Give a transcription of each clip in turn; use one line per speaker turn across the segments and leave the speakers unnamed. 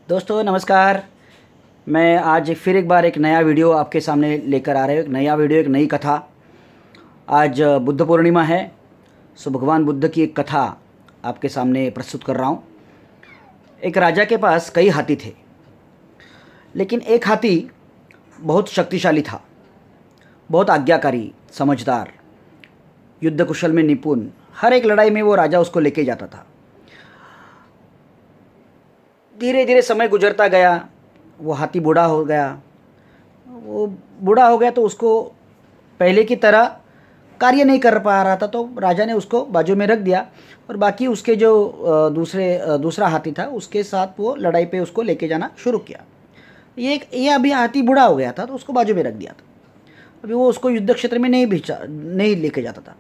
दोस्तों नमस्कार। मैं आज फिर एक बार एक नया वीडियो आपके सामने लेकर आ रहे हूँ। एक नया वीडियो, एक नई कथा। आज बुद्ध पूर्णिमा है, सो भगवान बुद्ध की एक कथा आपके सामने प्रस्तुत कर रहा हूँ। एक राजा के पास कई हाथी थे, लेकिन एक हाथी बहुत शक्तिशाली था, बहुत आज्ञाकारी, समझदार, युद्ध कुशल में निपुण। हर एक लड़ाई में वो राजा उसको लेके जाता था। धीरे धीरे समय गुजरता गया, वो हाथी बूढ़ा हो गया। वो बूढ़ा हो गया तो उसको पहले की तरह कार्य नहीं कर पा रहा था, तो राजा ने उसको बाजू में रख दिया और बाकी उसके जो दूसरा हाथी था उसके साथ वो लड़ाई पे उसको लेके जाना शुरू किया। ये अभी हाथी बूढ़ा हो गया था तो उसको बाजू में रख दिया था। अभी वो उसको युद्ध क्षेत्र में नहीं लेके जाता था।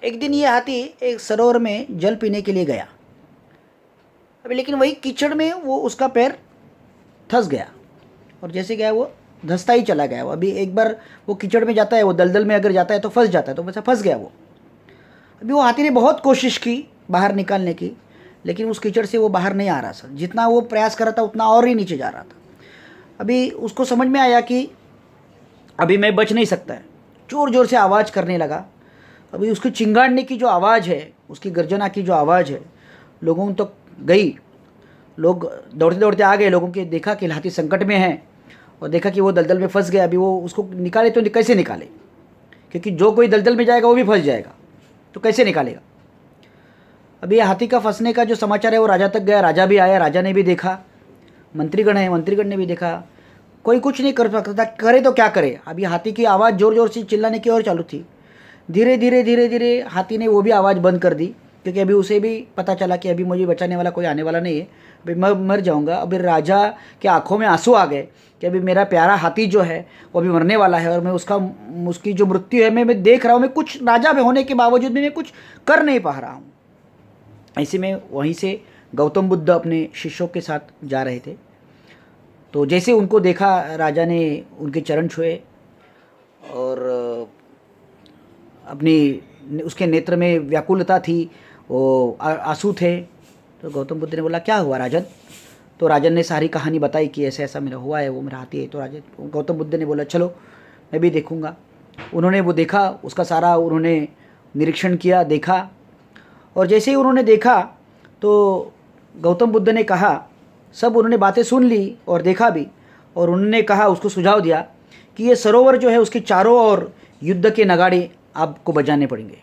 एक दिन ये हाथी एक सरोवर में जल पीने के लिए गया। अभी लेकिन वही कीचड़ में वो उसका पैर धंस गया और जैसे गया वो धंसता ही चला गया। वो अभी एक बार वो कीचड़ में जाता है, वो दलदल में अगर जाता है तो फंस जाता है, तो वैसा फंस गया वो। अभी वो हाथी ने बहुत कोशिश की बाहर निकालने की, लेकिन उस कीचड़ से वो बाहर नहीं आ रहा था। जितना वो प्रयास कर रहा था उतना और ही नीचे जा रहा था। अभी उसको समझ में आया कि अभी मैं बच नहीं सकता है। ज़ोर ज़ोर से आवाज़ करने लगा। अभी उसकी चिंगाड़ने की जो आवाज़ है, उसकी गर्जना की जो आवाज़ है, लोगों तक गई। लोग दौड़ते दौड़ते आ गए। लोगों के देखा कि हाथी संकट में है और देखा कि वो दलदल में फंस गया। अभी वो उसको निकाले तो कैसे निकाले, क्योंकि जो कोई दलदल में जाएगा वो भी फंस जाएगा, तो कैसे निकालेगा। अभी ये हाथी का फंसने का जो समाचार है वो राजा तक गया। राजा भी आया, राजा ने भी देखा, मंत्रीगण है, मंत्रीगण ने भी देखा। कोई कुछ नहीं कर सकता था, करे तो क्या करे। अभी हाथी की आवाज़ ज़ोर ज़ोर से चिल्लाने की और चालू थी। धीरे धीरे धीरे धीरे हाथी ने वो भी आवाज़ बंद कर दी, क्योंकि अभी उसे भी पता चला कि अभी मुझे बचाने वाला कोई आने वाला नहीं है, अभी मैं मर जाऊंगा। अभी राजा के आंखों में आंसू आ गए कि अभी मेरा प्यारा हाथी जो है वो अभी मरने वाला है और मैं उसकी जो मृत्यु है मैं देख रहा हूँ। मैं कुछ राजा में होने के बावजूद भी मैं कुछ कर नहीं पा रहा हूँ। ऐसे में वहीं से गौतम बुद्ध अपने शिष्यों के साथ जा रहे थे। तो जैसे उनको देखा, राजा ने उनके चरण छुए और अपनी उसके नेत्र में व्याकुलता थी, वो आंसू थे। तो गौतम बुद्ध ने बोला, क्या हुआ राजन? तो राजन ने सारी कहानी बताई कि ऐसा ऐसा मेरा हुआ है, वो मेरा हाथी है। तो राजन गौतम बुद्ध ने बोला, चलो मैं भी देखूंगा। उन्होंने वो देखा, उसका सारा उन्होंने निरीक्षण किया, देखा। और जैसे ही उन्होंने देखा तो गौतम बुद्ध ने कहा, सब उन्होंने बातें सुन ली और देखा भी, और उन्होंने कहा, उसको सुझाव दिया कि ये सरोवर जो है उसके चारों ओर युद्ध के नगाड़े आपको बजाने पड़ेंगे।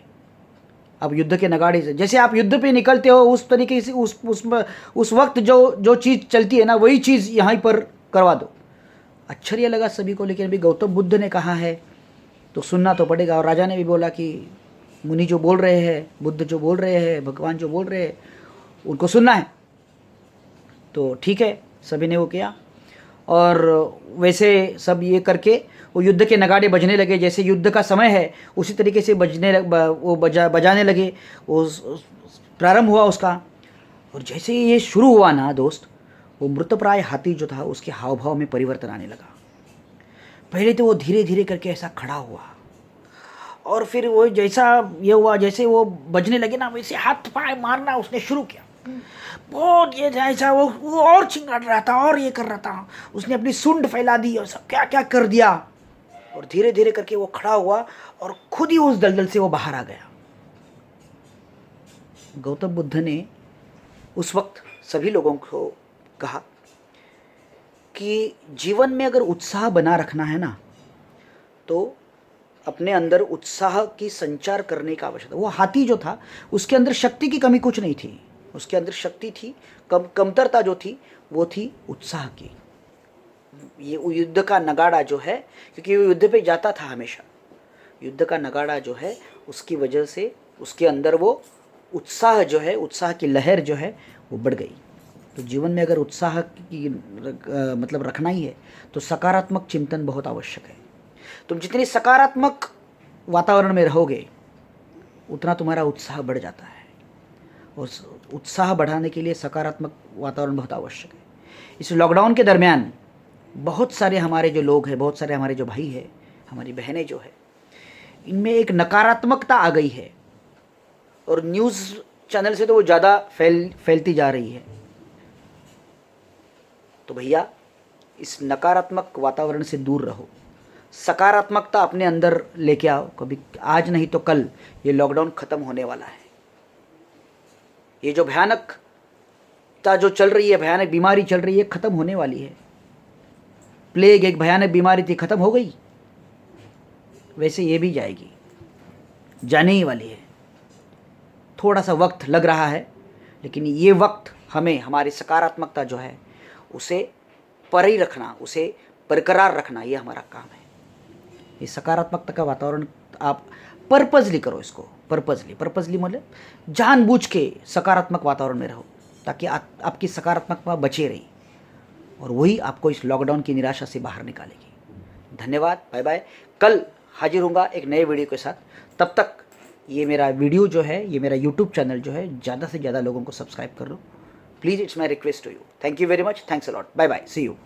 अब युद्ध के नगाड़े से जैसे आप युद्ध पे निकलते हो उस तरीके से उस वक्त जो जो चीज़ चलती है ना, वही चीज़ यहाँ पर करवा दो। आश्चर्य लगा सभी को, लेकिन अभी गौतम बुद्ध ने कहा है तो सुनना तो पड़ेगा। और राजा ने भी बोला कि मुनि जो बोल रहे हैं, बुद्ध जो बोल रहे हैं, भगवान जो बोल रहे हैं, उनको सुनना है। तो ठीक है, सभी ने वो किया और वैसे सब ये करके वो युद्ध के नगाड़े बजने लगे। जैसे युद्ध का समय है उसी तरीके से वो बजाने लगे। वो प्रारंभ हुआ उसका। और जैसे ही ये शुरू हुआ ना दोस्त, वो मृतप्राय हाथी जो था उसके हाव भाव में परिवर्तन आने लगा। पहले तो वो धीरे धीरे करके ऐसा खड़ा हुआ और फिर वो जैसा ये हुआ, जैसे वो बजने लगे ना, वैसे हाथ पाए मारना उसने शुरू किया। बहुत ये जैसा वो और चिंगाड़ रहा था और ये कर रहा था। उसने अपनी सूंड फैला दी और सब क्या क्या कर दिया। और धीरे धीरे करके वो खड़ा हुआ और खुद ही उस दलदल से वो बाहर आ गया। गौतम बुद्ध ने उस वक्त सभी लोगों को कहा कि जीवन में अगर उत्साह बना रखना है ना, तो अपने अंदर उत्साह की संचार करने का आवश्यकता। वो हाथी जो था उसके अंदर शक्ति की कमी कुछ नहीं थी, उसके अंदर शक्ति थी, कमतरता जो थी वो थी उत्साह की। ये युद्ध का नगाड़ा जो है, क्योंकि वो युद्ध पे जाता था हमेशा, युद्ध का नगाड़ा जो है उसकी वजह से उसके अंदर वो उत्साह जो है, उत्साह की लहर जो है वो बढ़ गई। तो जीवन में अगर उत्साह की मतलब रखना ही है तो सकारात्मक चिंतन बहुत आवश्यक है। तुम जितनी सकारात्मक वातावरण में रहोगे उतना तुम्हारा उत्साह बढ़ जाता है। और उत्साह बढ़ाने के लिए सकारात्मक वातावरण बहुत आवश्यक है। इस लॉकडाउन के दरमियान बहुत सारे हमारे जो लोग हैं, बहुत सारे हमारे जो भाई हैं, हमारी बहनें जो है, इनमें एक नकारात्मकता आ गई है और न्यूज़ चैनल से तो वो ज़्यादा फैलती जा रही है। तो भैया इस नकारात्मक वातावरण से दूर रहो, सकारात्मकता अपने अंदर लेके आओ। कभी आज नहीं तो कल ये लॉकडाउन ख़त्म होने वाला है। ये जो भयानकता जो चल रही है, भयानक बीमारी चल रही है, ख़त्म होने वाली है। प्लेग एक भयानक बीमारी थी, ख़त्म हो गई, वैसे ये भी जाएगी, जाने ही वाली है। थोड़ा सा वक्त लग रहा है, लेकिन ये वक्त हमें हमारी सकारात्मकता जो है उसे पर ही रखना, उसे बरकरार रखना, ये हमारा काम है। ये सकारात्मकता का वातावरण आप पर्पजली करो, इसको पर्पजली मतलब जानबूझ के सकारात्मक वातावरण में रहो, ताकि आपकी सकारात्मकता बचे रही और वही आपको इस लॉकडाउन की निराशा से बाहर निकालेगी। धन्यवाद, बाय बाय। कल हाजिर होऊंगा एक नए वीडियो के साथ। तब तक ये मेरा वीडियो जो है, ये मेरा यूट्यूब चैनल जो है, ज़्यादा से ज़्यादा लोगों को सब्सक्राइब कर लो please, it's my request to you. Thank you very much, thanks a lot, bye bye, see you.